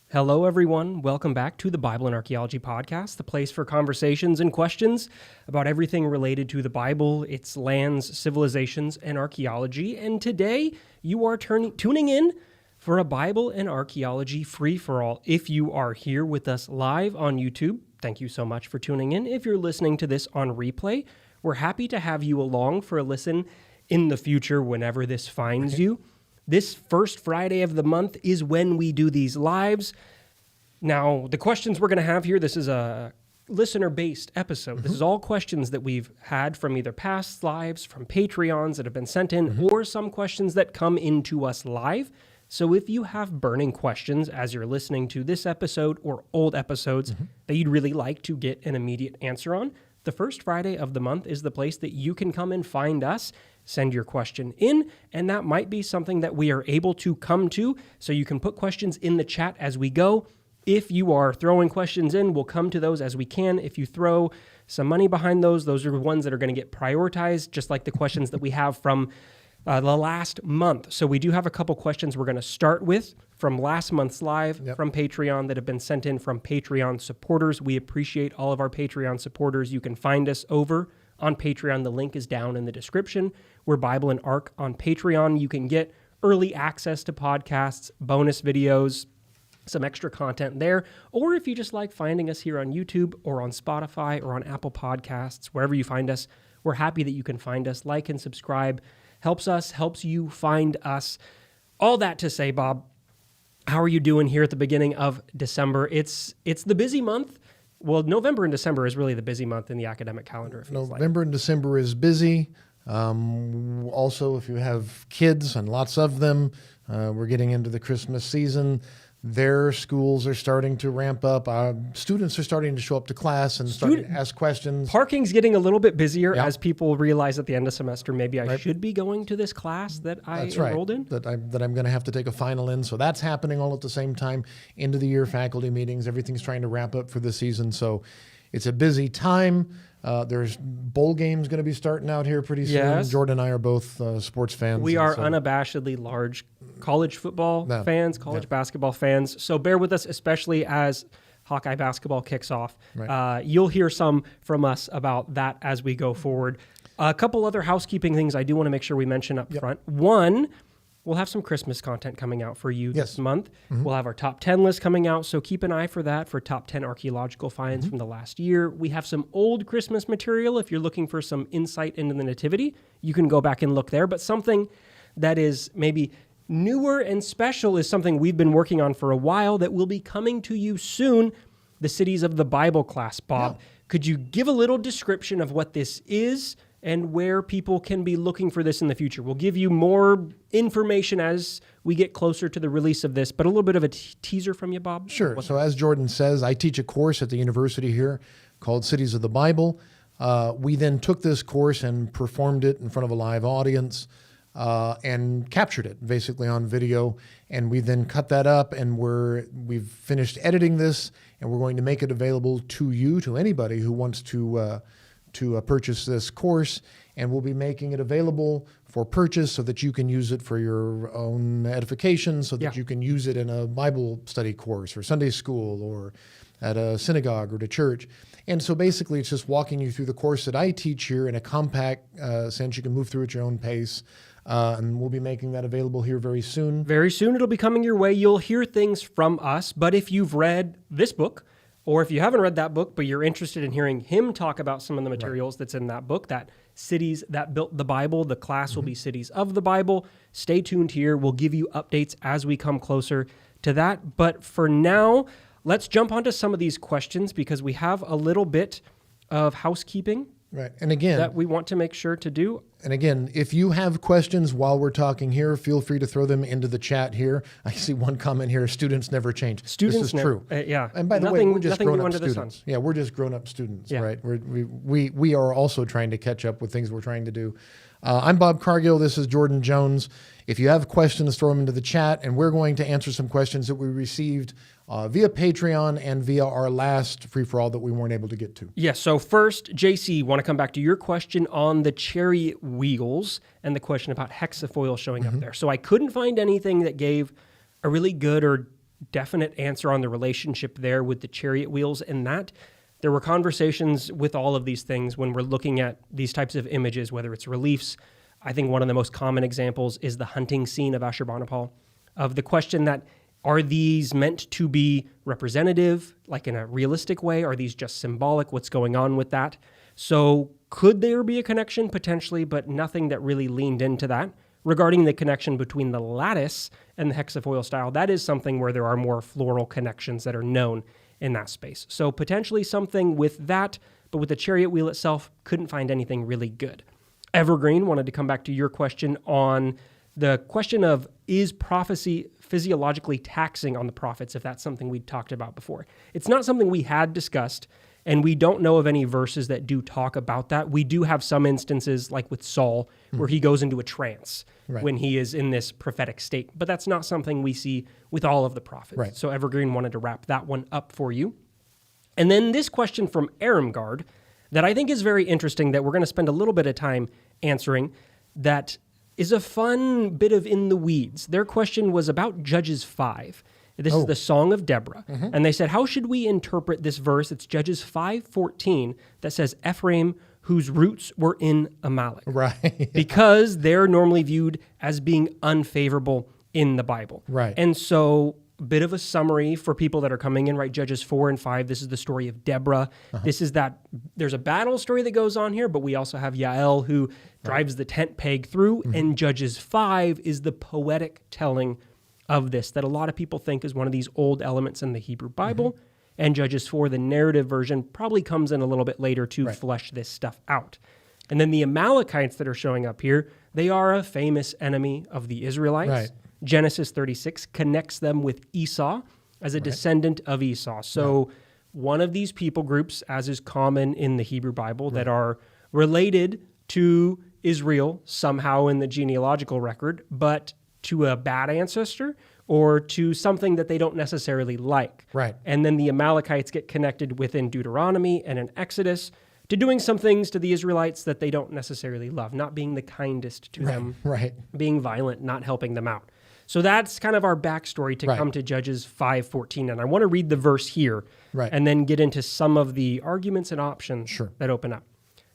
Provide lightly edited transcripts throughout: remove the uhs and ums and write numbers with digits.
Hello, everyone. Welcome back to the Bible and Archaeology podcast, the place for conversations and questions about everything related to the Bible, its lands, civilizations, and archaeology. And today, you are tuning in for a Bible and Archaeology free-for-all. If you are here with us live on YouTube, thank you so much for tuning in. If you're listening to this on replay, we're happy to have you along for a listen in the future whenever this finds you. This first Friday of the month is when we do these lives. Now, the questions we're going to have here, this is a listener-based episode. This is all questions that we've had from either past lives, from Patreons that have been sent in, or some questions that come into us live. So if you have burning questions as you're listening to this episode or old episodes that you'd really like to get an immediate answer on, the first Friday of the month is the place that you can come and find us. Send your question in, and that might be something that we are able to come to. So you can put questions in the chat as we go. If you are throwing questions in, we'll come to those as we can. If you throw some money behind those are the ones that are going to get prioritized, just like the questions that we have from the last month. So we do have a couple questions we're going to start with from last month's live from Patreon that have been sent in from Patreon supporters. We appreciate all of our Patreon supporters. You can find us over on Patreon. The link is down in the description. We're Bible and Arc on Patreon. You can get early access to podcasts, bonus videos, some extra content there. Or if you just like finding us here on YouTube or on Spotify or on Apple Podcasts, wherever you find us, we're happy that you can find us. Like and subscribe. Helps you find us. All that to say, Bob, how are you doing here at the beginning of December? It's the busy month. Well, November and December is really the busy month in the academic calendar. November and December is busy. Also, if you have kids, and lots of them, we're getting into the Christmas season. Their schools are starting to ramp up. Students are starting to show up to class and starting to ask questions. Parking's getting a little bit busier as people realize at the end of semester, maybe I should be going to this class that I enrolled in. That I'm going to have to take a final in. So that's happening all at the same time. End of the year faculty meetings, everything's trying to wrap up for the season. So it's a busy time. There's bowl games going to be starting out here pretty soon. Yes. Jordan and I are both sports fans. We are unabashedly large college football fans, college basketball fans. So bear with us, especially as Hawkeye basketball kicks off. Right. You'll hear some from us about that as we go forward. A couple other housekeeping things I do want to make sure we mention up front. One, we'll have some Christmas content coming out for you this month. We'll have our top 10 list coming out, so keep an eye for that for top 10 archaeological finds from the last year. We have some old Christmas material. If you're looking for some insight into the Nativity, you can go back and look there. But something that is maybe newer and special is something we've been working on for a while that will be coming to you soon, the Cities of the Bible class. Bob, could you give a little description of what this is and where people can be looking for this in the future? We'll give you more information as we get closer to the release of this, but a little bit of a teaser from you, Bob? Sure. So as Jordan says, I teach a course at the university here called Cities of the Bible. We then took this course and performed it in front of a live audience and captured it basically on video. And we then cut that up and we've finished editing this, and we're going to make it available to you, to anybody who wants to purchase this course, and we'll be making it available for purchase so that you can use it for your own edification, so that you can use it in a Bible study course or Sunday school or at a synagogue or at a church. And so basically it's just walking you through the course that I teach here in a compact sense. You can move through at your own pace. And we'll be making that available here very soon. Very soon it'll be coming your way. You'll hear things from us, but if you've read this book, or if you haven't read that book, but you're interested in hearing him talk about some of the materials that's in that book, that Cities That Built the Bible, the class will be Cities of the Bible. Stay tuned here. We'll give you updates as we come closer to that. But for now, let's jump onto some of these questions because we have a little bit of housekeeping and again, that we want to make sure to do. And again, if you have questions while we're talking here, feel free to throw them into the chat here. I see one comment here, students never change. Students this is true. And by the way, we're just grown-up students. Yeah, we're just grown-up students, right? We are also trying to catch up with things we're trying to do. I'm Bob Cargill. This is Jordan Jones. If you have questions, throw them into the chat, and we're going to answer some questions that we received via Patreon and via our last free-for-all that we weren't able to get to. Yes, so first, JC, want to come back to your question on the chariot wheels and the question about hexafoil showing up there. So I couldn't find anything that gave a really good or definite answer on the relationship there with the chariot wheels, and that there were conversations with all of these things when we're looking at these types of images, whether it's reliefs. I think one of the most common examples is the hunting scene of Ashurbanipal, of the question that, are these meant to be representative, like in a realistic way? Are these just symbolic? What's going on with that? So could there be a connection? Potentially, but nothing that really leaned into that. Regarding the connection between the lattice and the hexafoil style, that is something where there are more floral connections that are known in that space. So potentially something with that, but with the chariot wheel itself, couldn't find anything really good. Evergreen wanted to come back to your question on the question of, is prophecy physiologically taxing on the prophets, if that's something we'd talked about before. It's not something we had discussed, and we don't know of any verses that do talk about that. We do have some instances, like with Saul, where he goes into a trance when he is in this prophetic state, but that's not something we see with all of the prophets. Right. So Evergreen wanted to wrap that one up for you. And then this question from Aramgard that I think is very interesting, that we're going to spend a little bit of time answering, that is a fun bit of in the weeds. Their question was about Judges 5. This is the Song of Deborah. And they said, how should we interpret this verse? It's Judges 5:14 that says, Ephraim, whose roots were in Amalek. Right. Because they're normally viewed as being unfavorable in the Bible. Right. And so a bit of a summary for people that are coming in, right? Judges 4 and 5, this is the story of Deborah. This is that, there's a battle story that goes on here, but we also have Yael who drives the tent peg through, and Judges 5 is the poetic telling of this that a lot of people think is one of these old elements in the Hebrew Bible, and Judges 4, the narrative version, probably comes in a little bit later to flesh this stuff out. And then the Amalekites that are showing up here, they are a famous enemy of the Israelites. Right. Genesis 36 connects them with Esau as a descendant of Esau. So one of these people groups, as is common in the Hebrew Bible, that are related to Israel somehow in the genealogical record, but to a bad ancestor or to something that they don't necessarily like. Right. And then the Amalekites get connected within Deuteronomy and in Exodus to doing some things to the Israelites that they don't necessarily love, not being the kindest to them, being violent, not helping them out. So that's kind of our backstory to come to Judges 5:14. And I want to read the verse here and then get into some of the arguments and options that open up.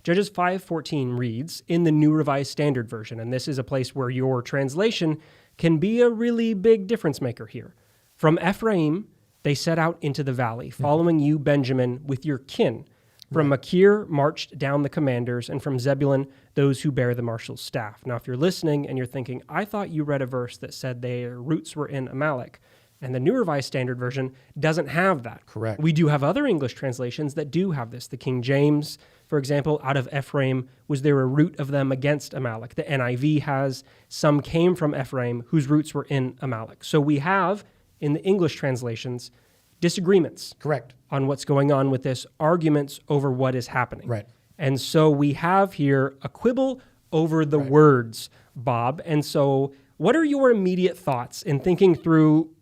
Judges 5:14 reads in the New Revised Standard Version, and this is a place where your translation can be a really big difference maker here. From Ephraim, they set out into the valley, following you, Benjamin, with your kin. From Machir marched down the commanders, and from Zebulun, those who bear the marshal's staff. Now, if you're listening and you're thinking, I thought you read a verse that said their roots were in Amalek, and the New Revised Standard Version doesn't have that. Correct. We do have other English translations that do have this. The King James, for example, out of Ephraim, was there a root of them against Amalek? The NIV has, some came from Ephraim, whose roots were in Amalek. So we have, in the English translations, disagreements on what's going on with this, arguments over what is happening. And so we have here a quibble over the words, Bob. And so what are your immediate thoughts in thinking through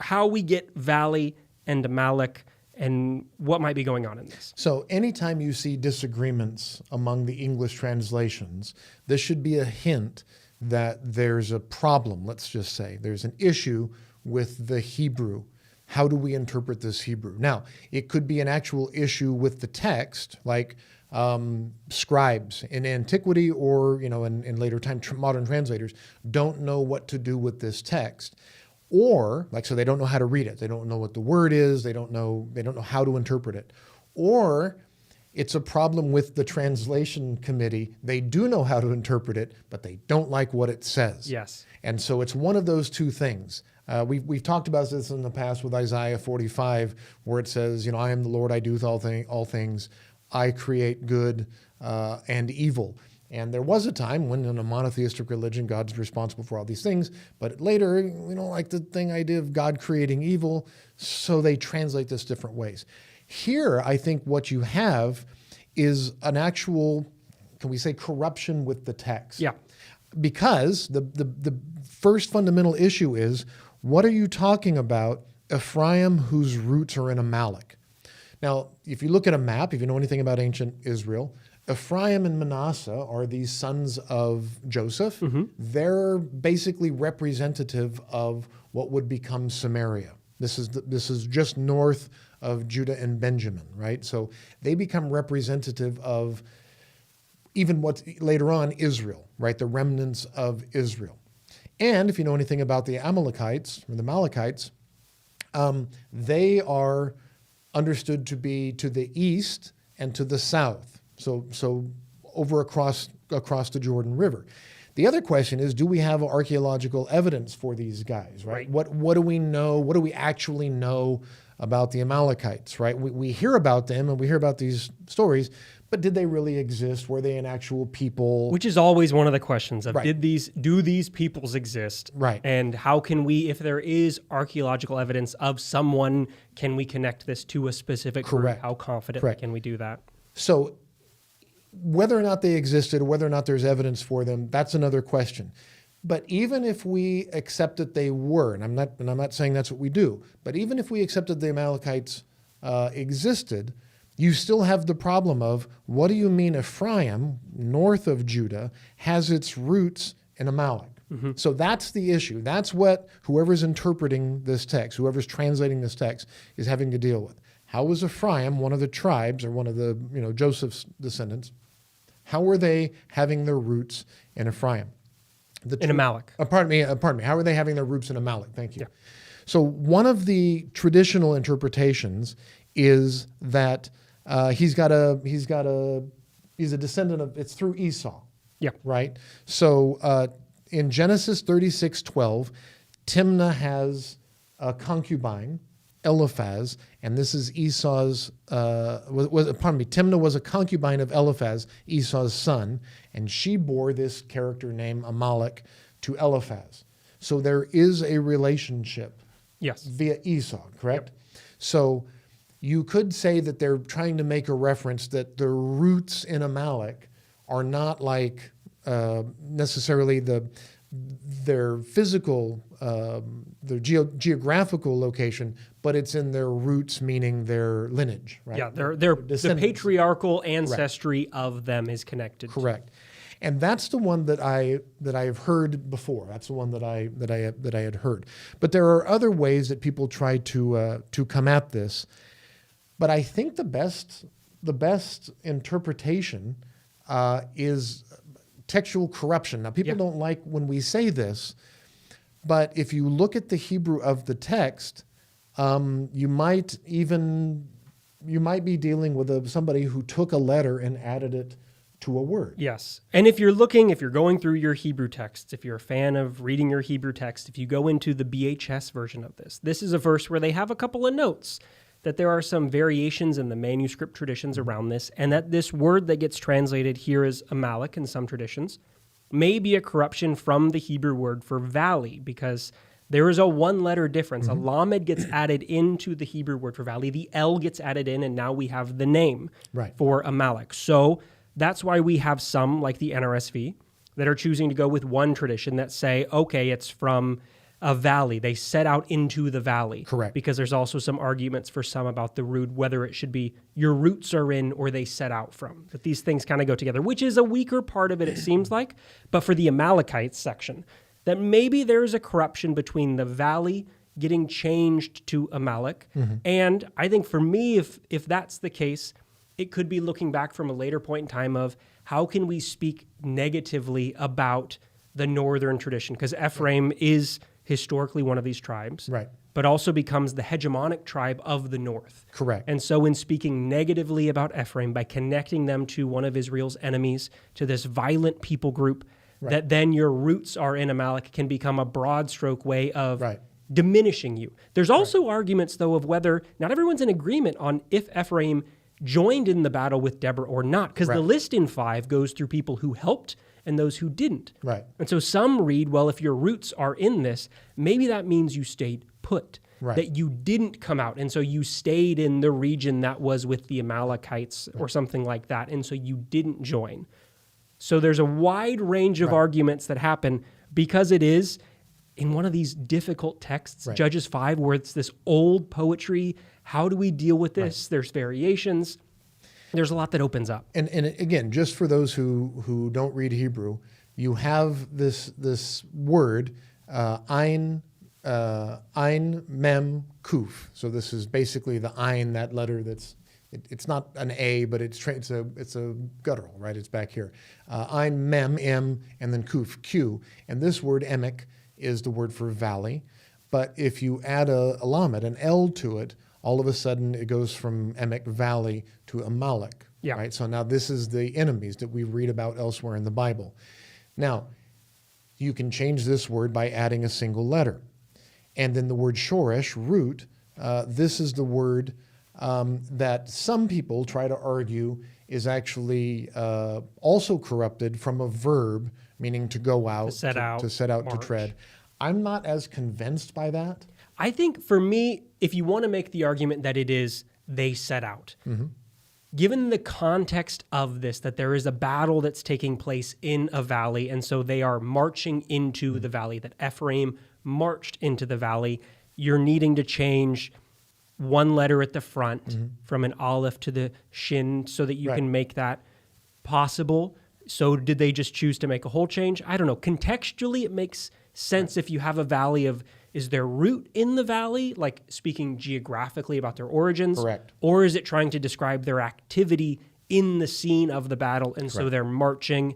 how we get Valley and Amalek and what might be going on in this? So anytime you see disagreements among the English translations, this should be a hint that there's a problem, let's just say. There's an issue with the Hebrew. How do we interpret this Hebrew? Now, it could be an actual issue with the text, like scribes in antiquity or, in later time, modern translators don't know what to do with this text. Or, so they don't know how to read it. They don't know what the word is. They don't know how to interpret it. Or it's a problem with the translation committee. They do know how to interpret it, but they don't like what it says. Yes. And so it's one of those two things. We've talked about this in the past with Isaiah 45, where it says, I am the Lord, I do all things. I create good and evil. And there was a time when in a monotheistic religion, God's responsible for all these things. But later, we don't like the idea of God creating evil, so they translate this different ways. Here, I think what you have is an actual, can we say, corruption with the text? Yeah. Because the first fundamental issue is, what are you talking about, Ephraim, whose roots are in Amalek? Now, if you look at a map, if you know anything about ancient Israel, Ephraim and Manasseh are these sons of Joseph. They're basically representative of what would become Samaria. This is just north of Judah and Benjamin, right? So they become representative of even what's later on Israel, right? The remnants of Israel. And if you know anything about the Amalekites, or the Amalekites, they are understood to be to the east and to the south. So over across the Jordan River. The other question is, do we have archaeological evidence for these guys, right? What do we know? What do we actually know about the Amalekites, right? We hear about them and we hear about these stories, but did they really exist? Were they an actual people? Which is always one of the questions of, Right. do these peoples exist? Right. And how can we, if there is archaeological evidence of someone, can we connect this to a specific group? Correct. How confidently Correct. can we do that? So whether or not they existed, or whether or not there's evidence for them, that's another question. But even if we accept that they were, and I'm not saying that's what we do, but even if we accepted the Amalekites existed, you still have the problem of, what do you mean Ephraim, north of Judah, has its roots in Amalek? Mm-hmm. So that's the issue. That's what whoever's interpreting this text, whoever's translating this text, is having to deal with. How was Ephraim, one of the tribes, or one of the Joseph's descendants, how were they having their roots in Ephraim? In Amalek. Pardon me. How are they having their roots in Amalek? Thank you. Yeah. So one of the traditional interpretations is that he's a descendant of, it's through Esau. Yeah. Right. So in Genesis 36:12, Timnah has a concubine, Eliphaz, and this is Esau's. Timnah was a concubine of Eliphaz, Esau's son, and she bore this character named Amalek to Eliphaz. So there is a relationship. Yes. Via Esau, correct? Yep. So you could say that they're trying to make a reference that the roots in Amalek are not like necessarily their physical, their geographical location, but it's in their roots, meaning their lineage, right? Yeah, the patriarchal ancestry of them is connected. Correct. And that's the one that I have heard before. That's the one that I had heard. But there are other ways that people try to come at this. But I think the best interpretation is textual corruption. Now, people don't like when we say this, but if you look at the Hebrew of the text, you might be dealing with somebody who took a letter and added it to a word. Yes. And if you're going through your Hebrew texts, if you're a fan of reading your Hebrew text, if you go into the BHS version of this is a verse where they have a couple of notes that there are some variations in the manuscript traditions around this, and that this word that gets translated here as Amalek in some traditions may be a corruption from the Hebrew word for valley, because there is a one-letter difference. A lamed gets added into the Hebrew word for valley. The L gets added in, and now we have the name for Amalek. So that's why we have some, like the NRSV, that are choosing to go with one tradition that say, okay, it's from a valley. They set out into the valley. Correct. Because there's also some arguments for some about the root, whether it should be your roots are in or they set out from. That these things kind of go together, which is a weaker part of it, it seems like. But for the Amalekites section, that maybe there's a corruption between the valley getting changed to Amalek. And I think for me, if that's the case, it could be looking back from a later point in time of how can we speak negatively about the northern tradition? Because Ephraim is historically one of these tribes, but also becomes the hegemonic tribe of the north. Correct. And so in speaking negatively about Ephraim, by connecting them to one of Israel's enemies, to this violent people group, that then your roots are in Amalek can become a broad stroke way of diminishing you. There's also arguments, though, of whether not everyone's in agreement on if Ephraim joined in the battle with Deborah or not, because the list in 5 goes through people who helped and those who didn't. And so some read, well, if your roots are in this, maybe that means you stayed put, that you didn't come out, and so you stayed in the region that was with the Amalekites or something like that, and so you didn't join. So there's a wide range of arguments that happen because it is in one of these difficult texts, Judges 5, where it's this old poetry. How do we deal with this? There's variations. There's a lot that opens up. And again, just for those who don't read Hebrew, you have this word, Ein Ein, Mem, Kuf. So this is basically the Ein, that letter that's, it's not an A, but it's a guttural, right? It's back here. Ein, Mem, M, and then Kuf, Q. And this word Emek is the word for valley. But if you add a lamed, an L to it, all of a sudden it goes from Emek Valley to Amalek. Yeah. Right? So now this is the enemies that we read about elsewhere in the Bible. Now, you can change this word by adding a single letter. And then the word shoresh, root, this is the word that some people try to argue is actually also corrupted from a verb, meaning to go out, to set out, to tread. I'm not as convinced by that. I think for me, if you want to make the argument that it is they set out, given the context of this, that there is a battle that's taking place in a valley, and so they are marching into the valley, that Ephraim marched into the valley, you're needing to change one letter at the front from an aleph to the shin so that you can make that possible. So did they just choose to make a whole change? I don't know. Contextually, it makes sense if you have a valley of, is there root in the valley, like speaking geographically about their origins? Correct. Or is it trying to describe their activity in the scene of the battle, and so they're marching?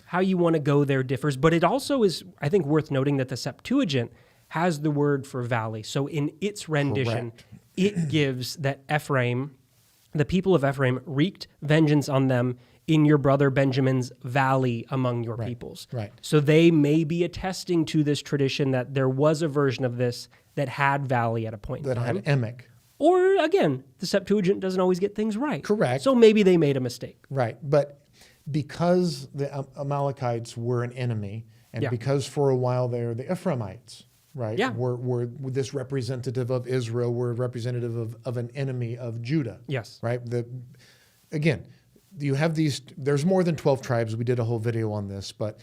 How you want to go there differs. But it also is, I think, worth noting that the Septuagint has the word for valley. So in its rendition, it gives that Ephraim, the people of Ephraim, wreaked vengeance on them in your brother Benjamin's valley among your peoples. Right. So they may be attesting to this tradition that there was a version of this that had valley at a point in time. That had Emek. Or, again, the Septuagint doesn't always get things right. Correct. So maybe they made a mistake. Right. But because the Amalekites were an enemy, and because for a while they're the Ephraimites, right? Yeah. Were this representative of Israel, were representative of an enemy of Judah. Yes. Right? Again, you have these, there's more than 12 tribes. We did a whole video on this, but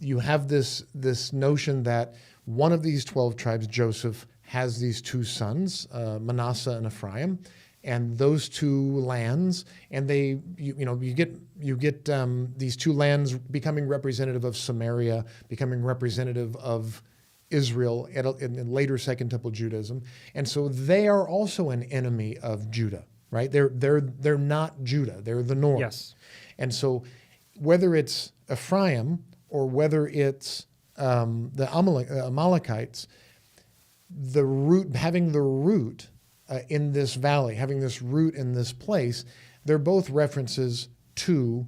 you have this notion that one of these 12 tribes, Joseph, has these two sons, Manasseh and Ephraim, and those two lands, and you get these two lands becoming representative of Samaria, becoming representative of Israel in later Second Temple Judaism, and so they are also an enemy of Judah. Right? They're not Judah. They're the north. Yes. And so whether it's Ephraim or whether it's the Amalekites, having the root in this valley, having this root in this place, they're both references to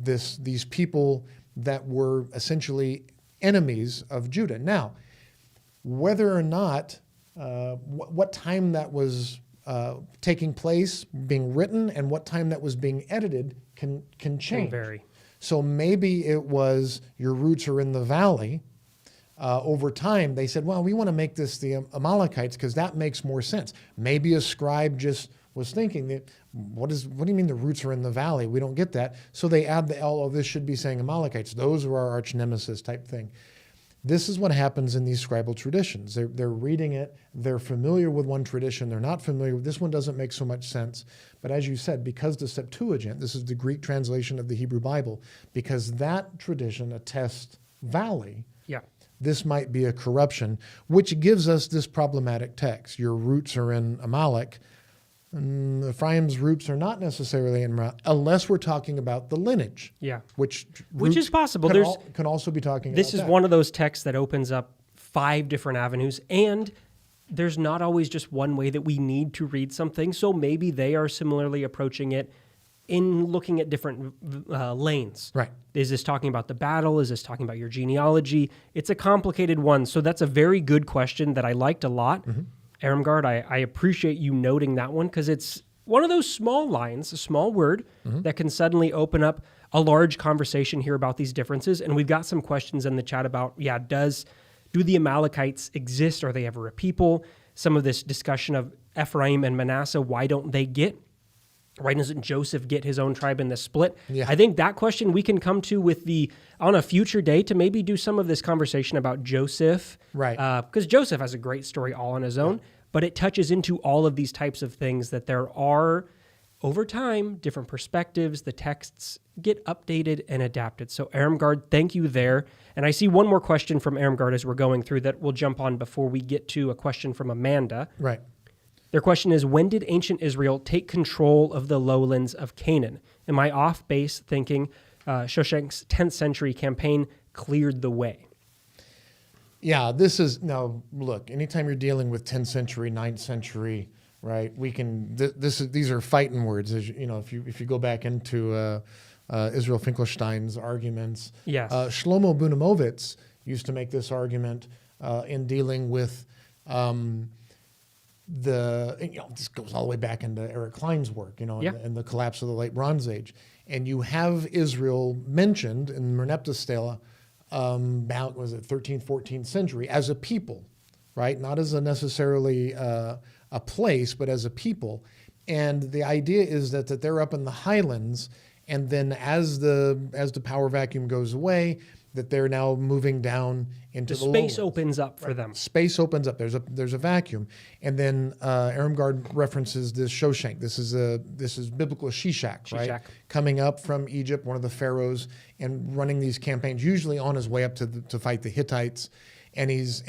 these people that were essentially enemies of Judah. Now, whether or not, what time that was taking place, being written, and what time that was being edited can change. Can vary. So maybe it was your roots are in the valley. Over time, they said, well, we want to make this the Amalekites because that makes more sense. Maybe a scribe just was thinking that, what do you mean the roots are in the valley? We don't get that. So they add the L, this should be saying Amalekites. Those are our arch nemesis type thing. This is what happens in these scribal traditions. They're reading it. They're familiar with one tradition. They're not familiar with this one. Doesn't make so much sense. But as you said, because the Septuagint, this is the Greek translation of the Hebrew Bible, because that tradition attests valley, this might be a corruption, which gives us this problematic text. Your roots are in Amalek. Ephraim's roots are not necessarily in Amalek, unless we're talking about the lineage. Yeah. Which is possible. Can also be talking about this is one of those texts that opens up 5 different avenues, and there's not always just one way that we need to read something, so maybe they are similarly approaching it in looking at different lanes. Right. Is this talking about the battle? Is this talking about your genealogy? It's a complicated one, so that's a very good question that I liked a lot. Aramgard, I appreciate you noting that one because it's one of those small lines, a small word that can suddenly open up a large conversation here about these differences. And we've got some questions in the chat about, do the Amalekites exist? Are they ever a people? Some of this discussion of Ephraim and Manasseh, why doesn't Joseph get his own tribe in the split? Yeah. I think that question we can come to on a future day to maybe do some of this conversation about Joseph. Right. Because Joseph has a great story all on his own, but it touches into all of these types of things that there are over time, different perspectives, the texts get updated and adapted. So Ermgard, thank you there. And I see one more question from Ermgard as we're going through that we'll jump on before we get to a question from Amanda. Right. Their question is, when did ancient Israel take control of the lowlands of Canaan? Am I off base thinking Shoshank's 10th century campaign cleared the way? Yeah, this is, now look, anytime you're dealing with 10th century, 9th century, right, we can, these are fighting words. As you know, if you go back into Israel Finkelstein's arguments, yes. Shlomo Bunamovitz used to make this argument in dealing with this goes all the way back into Eric Klein's work, and the collapse of the late Bronze Age. And you have Israel mentioned in Merneptah Stela about, was it 13th, 14th century, as a people, right? Not as a necessarily a place, but as a people. And the idea is that they're up in the highlands, and then as the power vacuum goes away, that they're now moving down into the space lowlands. Opens up for them. Space opens up. There's a vacuum, and then Ermgard references this Shoshank. This is biblical Shishak, right? Coming up from Egypt, one of the pharaohs, and running these campaigns, usually on his way up to fight the Hittites, and he's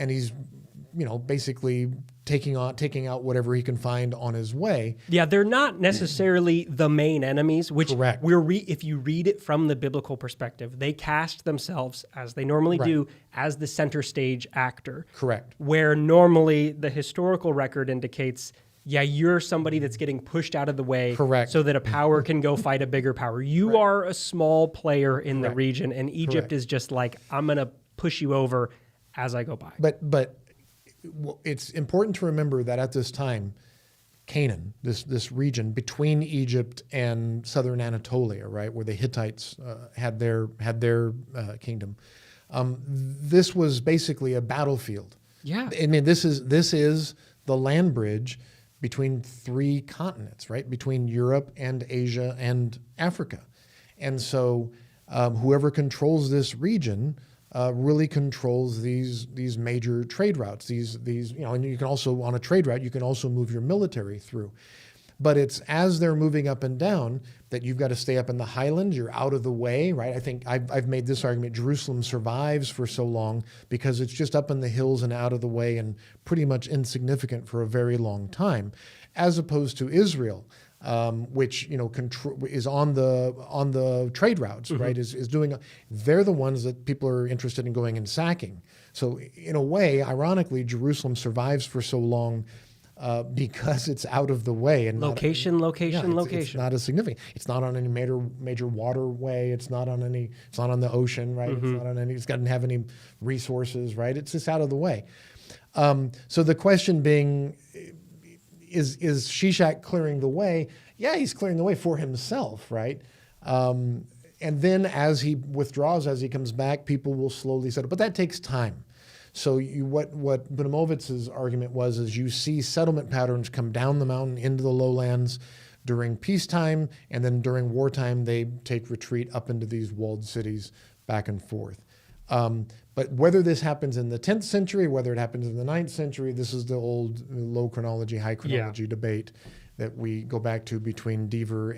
basically taking out whatever he can find on his way. Yeah, they're not necessarily the main enemies, which correct. If you read it from the biblical perspective, they cast themselves, as they normally do, as the center stage actor. Correct. Where normally the historical record indicates, you're somebody that's getting pushed out of the way. Correct. So that a power can go fight a bigger power. You are a small player in the region, and Egypt is just like, I'm going to push you over as I go by. But it's important to remember that at this time, Canaan, this region between Egypt and southern Anatolia, right, where the Hittites had their kingdom, this was basically a battlefield. Yeah, I mean, this is the land bridge between three continents, right, between Europe and Asia and Africa, and so whoever controls this region really controls these major trade routes. These and you can also, on a trade route, you can also move your military through. But it's as they're moving up and down that you've got to stay up in the highlands. You're out of the way, right? I think I've made this argument. Jerusalem survives for so long because it's just up in the hills and out of the way and pretty much insignificant for a very long time, as opposed to Israel. Which is on the trade routes, right? Is doing. They're the ones that people are interested in going and sacking. So in a way, ironically, Jerusalem survives for so long because it's out of the way and location. It's not as significant. It's not on any major waterway. It's not on the ocean, right? It's not on any. It doesn't have any resources, right? It's just out of the way. So the question being, Is Shishak clearing the way? Yeah, he's clearing the way for himself, right? And then as he withdraws, as he comes back, people will slowly settle. But that takes time. So what Bunamovitz's argument is you see settlement patterns come down the mountain into the lowlands during peacetime, and then during wartime they take retreat up into these walled cities back and forth. But whether this happens in the 10th century, whether it happens in the 9th century, this is the old low chronology, high chronology debate that we go back to between Deaver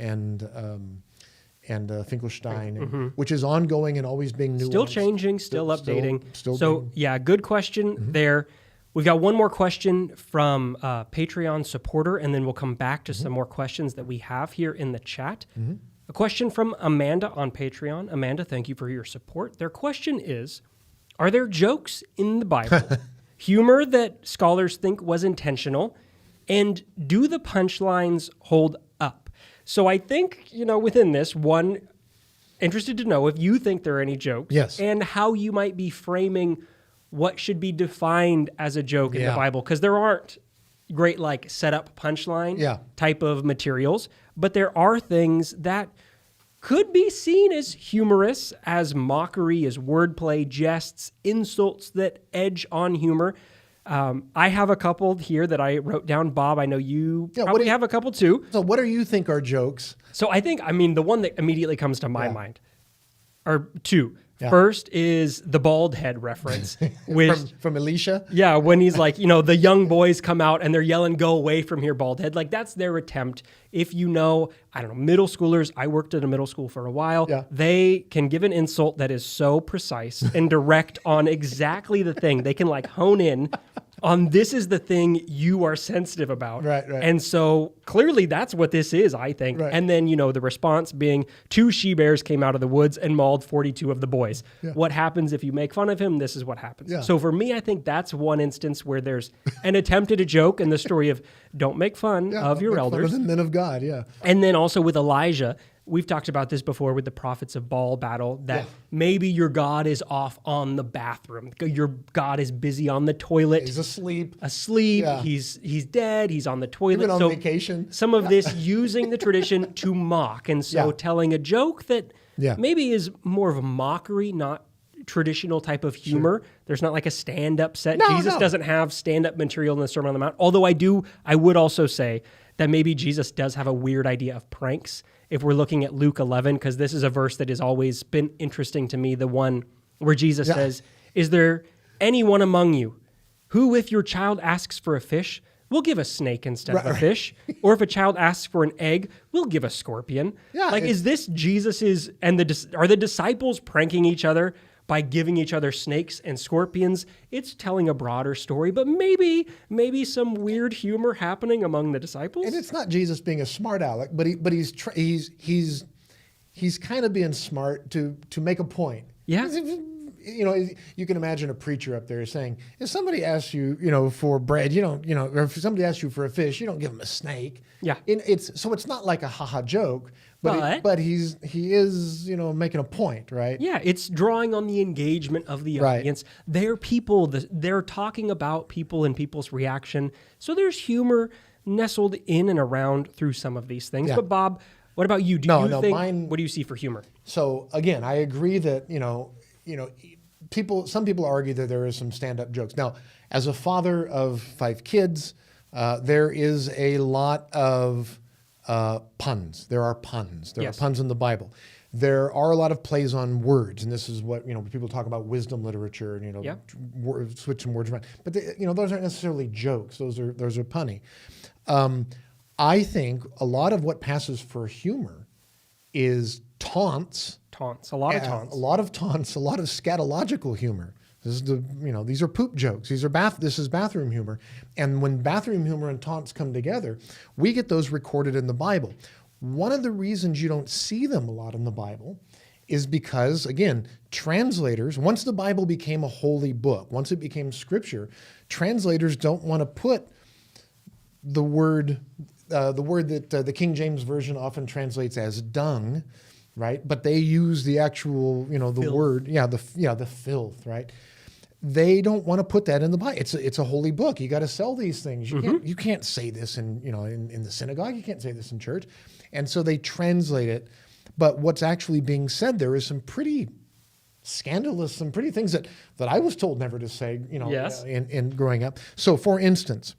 and Finkelstein, which is ongoing and always being nuanced. Still changing, still updating. Good question there. We've got one more question from a Patreon supporter, and then we'll come back to some more questions that we have here in the chat. A question from Amanda on Patreon. Amanda, thank you for your support. Their question is, are there jokes in the Bible, humor that scholars think was intentional, and do the punchlines hold up? So I think, within this, one, interested to know if you think there are any jokes. Yes. And how you might be framing what should be defined as a joke in the Bible, because there aren't great setup punchline type of materials, but there are things that could be seen as humorous, as mockery, as wordplay, jests, insults that edge on humor. I have a couple here that I wrote down. Bob, I know you probably have a couple too. So what do you think are jokes? So I think, the one that immediately comes to my mind are two. Yeah. First is the bald head reference, which from Elisha. yeah, when he's like, the young boys come out and they're yelling, "Go away from here, bald head!" Like that's their attempt. If I don't know, middle schoolers. I worked at a middle school for a while. Yeah. They can give an insult that is so precise and direct on exactly the thing. They can like hone in on this is the thing you are sensitive about. Right. And so clearly that's what this is, I think. Right. And then, the response being 2 she-bears came out of the woods and mauled 42 of the boys. Yeah. What happens if you make fun of him? This is what happens. Yeah. So for me, I think that's one instance where there's an attempt at a joke in the story of don't make fun of your elders. Fun of the men of God, yeah. And then also with Elijah, we've talked about this before with the prophets of Baal battle, that maybe your God is off on the bathroom. Your God is busy on the toilet. He's asleep. Yeah. He's dead. He's on the toilet. Even on vacation. Some of this using the tradition to mock. And so telling a joke that maybe is more of a mockery, not traditional type of humor. Sure. There's not like a stand-up set. Jesus doesn't have stand-up material in the Sermon on the Mount. Although I would also say that maybe Jesus does have a weird idea of pranks. If we're looking at Luke 11, because this is a verse that has always been interesting to me, the one where Jesus says, "Is there anyone among you who, if your child asks for a fish, will give a snake instead of a fish? Or if a child asks for an egg, we'll give a scorpion?" Yeah, is this Jesus's, and are the disciples pranking each other by giving each other snakes and scorpions? It's telling a broader story, but maybe some weird humor happening among the disciples. And it's not Jesus being a smart aleck, but he's kind of being smart to make a point. Yeah. You can imagine a preacher up there saying, if somebody asks you, for bread, or if somebody asks you for a fish, you don't give them a snake. Yeah. It's not like a haha joke, but he is making a point, right? Yeah, it's drawing on the engagement of the audience. They're people, they're talking about people and people's reaction. So there's humor nestled in and around through some of these things. Yeah. But Bob, what about you? What do you see for humor? So again, I agree that, some people argue that there is some stand-up jokes. Now, as a father of 5 kids, there is a lot of puns. There are puns. There are puns in the Bible. There are a lot of plays on words, and this is what people talk about wisdom literature, and switching words around. But those aren't necessarily jokes. Those are punny. I think a lot of what passes for humor is taunts. A lot of taunts, a lot of scatological humor. This is these are poop jokes. This is bathroom humor. And when bathroom humor and taunts come together, we get those recorded in the Bible. One of the reasons you don't see them a lot in the Bible is because, again, translators, once the Bible became a holy book, once it became scripture, translators don't want to put the word that the King James Version often translates as dung, right? But they use the actual, the filth. word, the filth, right? They don't want to put that in the Bible. It's a holy book. You got to sell these things. You can't say this in the synagogue. You can't say this in church, and so they translate it. But what's actually being said there is some pretty scandalous, some pretty things that I was told never to say. In growing up. So, for instance,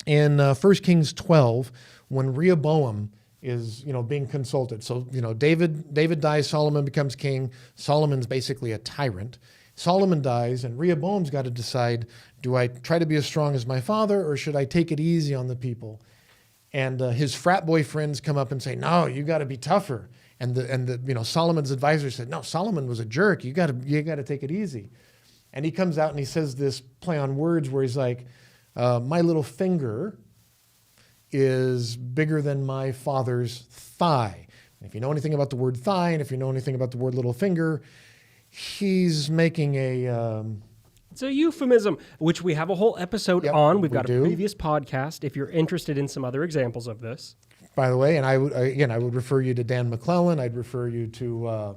in 1 Kings 12, when Rehoboam is being consulted. So David dies, Solomon becomes king. Solomon's basically a tyrant. Solomon dies, and Rehoboam's got to decide: do I try to be as strong as my father, or should I take it easy on the people? And his frat boy friends come up and say, "No, you got to be tougher." And Solomon's advisor said, "No, Solomon was a jerk. You got to take it easy." And he comes out and he says this play on words where he's like, "My little finger is bigger than my father's thigh." And if you know anything about the word thigh, and if you know anything about the word little finger, he's making it's a euphemism, which we have a whole episode on. We've got a previous podcast if you're interested in some other examples of this. By the way, and I would refer you to Dan McClellan. I'd refer you to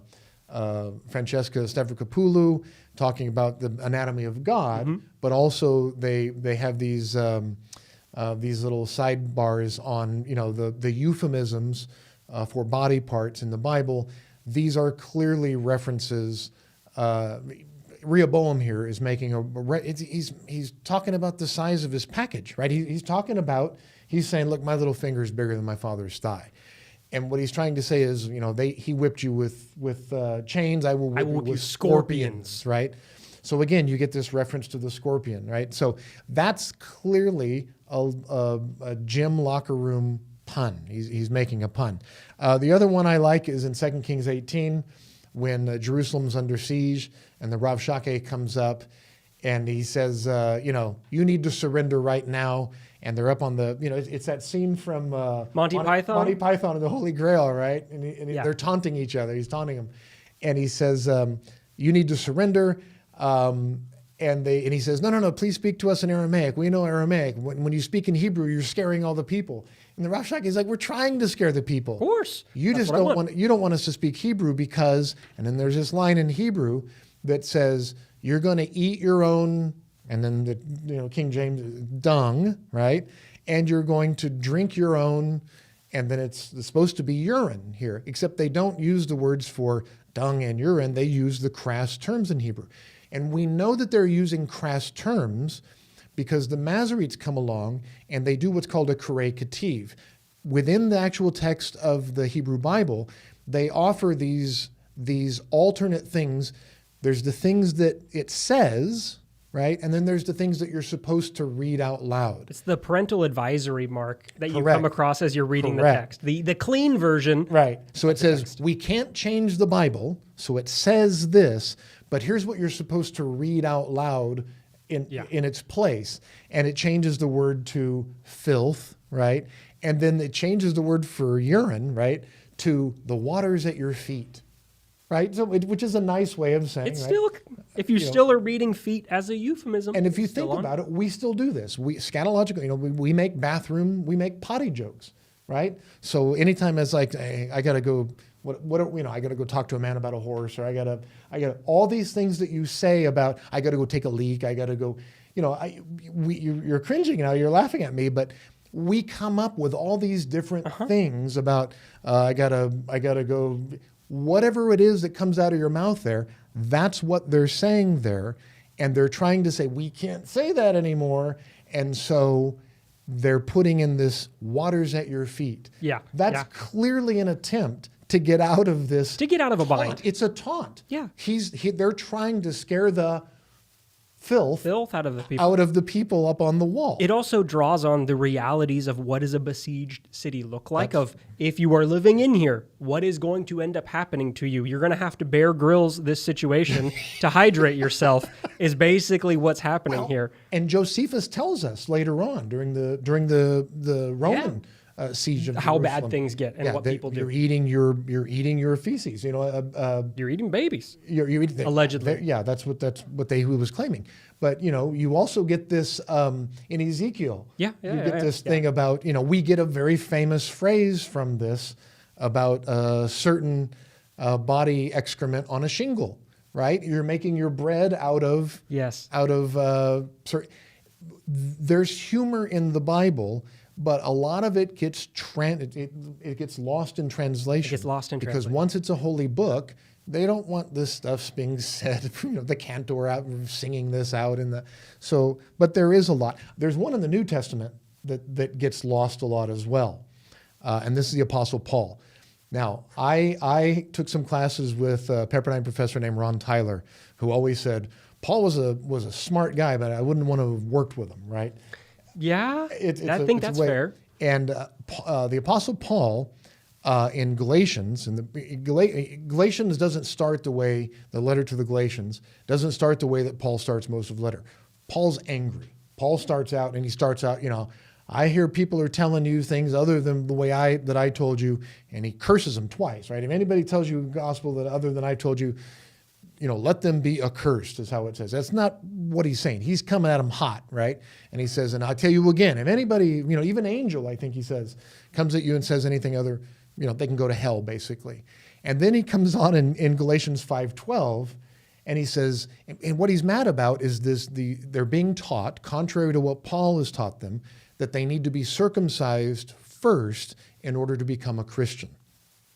Francesca Stavrokopoulou talking about the anatomy of God, but also they have these little sidebars on the euphemisms for body parts in the Bible. These are clearly references. Rehoboam here is making he's talking about the size of his package, right? He's saying, look, my little finger is bigger than my father's thigh. And what he's trying to say is, he whipped you with chains. I will whip you with scorpions. right? So again, you get this reference to the scorpion, right? So that's clearly a gym locker room pun. He's making a pun. The other one I like is in 2 Kings 18, when Jerusalem's under siege and the Rabshakeh comes up and he says, you need to surrender right now. And they're up on the, it's that scene from Monty Python? Monty Python and the Holy Grail, right? And, they're taunting each other. He's taunting them. And he says, you need to surrender. And he says, no, please speak to us in Aramaic. We know Aramaic. When you speak in Hebrew, you're scaring all the people. And the Rabshakeh is like, we're trying to scare the people. Of course. You just don't want us to speak Hebrew because, and then there's this line in Hebrew that says, you're going to eat your own, and then the King James, dung, right? And you're going to drink your own, and then it's supposed to be urine here, except they don't use the words for dung and urine. They use the crass terms in Hebrew. And we know that they're using crass terms because the Masoretes come along and they do what's called a Karei Ketiv. Within the actual text of the Hebrew Bible, they offer these alternate things. There's the things that it says, right? And then there's the things that you're supposed to read out loud. It's the parental advisory mark that you come across as you're reading the text. The clean version. Right. So it says, we can't change the Bible, so it says this, but here's what you're supposed to read out loud in its place. And it changes the word to filth, right? And then it changes the word for urine, right, to the waters at your feet. Right, so which is a nice way of saying. It's still, if you still are reading feet as a euphemism. And if you think about it, we still do this. We scatologically, we make potty jokes, right? So anytime it's like, hey, I got to go, I got to go talk to a man about a horse, or I got to all these things that you say about, I got to go take a leak, I got to go, you're cringing now, you're laughing at me, but we come up with all these different things about, I gotta go. Whatever it is that comes out of your mouth there, that's what they're saying there. And they're trying to say, we can't say that anymore. And so they're putting in this waters at your feet. Yeah. That's clearly an attempt to get out of this. To get out of a bind. It's a taunt. Yeah. They're trying to scare the filth out of the people up on the wall. It also draws on the realities of what does a besieged city look like, of if you are living in here, what is going to end up happening to you? You're going to have to Bear Grylls this situation to hydrate yourself is basically what's happening here. And Josephus tells us later on during the Roman siege of how Jerusalem, bad things get and what people do. You're eating your feces. You're eating babies. You're eating allegedly. That's what he was claiming. But you also get this in Ezekiel. You get this thing about we get a very famous phrase from this about a certain body excrement on a shingle. Right? You're making your bread out of there's humor in the Bible. But a lot of it gets it gets lost in translation. Because once it's a holy book, they don't want this stuff being said. The cantor out singing this out but there is a lot. There's one in the New Testament that gets lost a lot as well, and this is the Apostle Paul. Now, I took some classes with a Pepperdine professor named Ron Tyler, who always said Paul was a smart guy, but I wouldn't want to have worked with him, right? Yeah, I think that's fair. And the Apostle Paul in Galatians, Galatians doesn't start the way, the letter to the Galatians doesn't start the way that Paul starts most of the letter. Paul's angry. Paul starts out, I hear people are telling you things other than the way that I told you, and he curses them twice, right? If anybody tells you a gospel that other than I told you, let them be accursed is how it says. That's not what he's saying. He's coming at them hot, right? And he says, and I'll tell you again, if anybody, even angel, I think he says, comes at you and says anything other, they can go to hell, basically. And then he comes on in Galatians 5:12, and he says, and what he's mad about is they're being taught, contrary to what Paul has taught them, that they need to be circumcised first in order to become a Christian.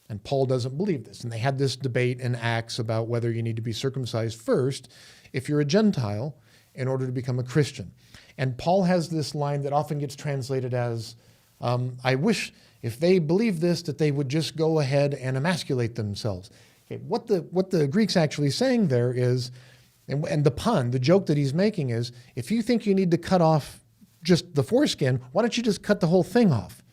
And Paul doesn't believe this. And they had this debate in Acts about whether you need to be circumcised first if you're a Gentile in order to become a Christian. And Paul has this line that often gets translated as, I wish if they believe this, that they would just go ahead and emasculate themselves. Okay, what the Greek's actually saying there is, and the pun, the joke that he's making is, if you think you need to cut off just the foreskin, why don't you just cut the whole thing off?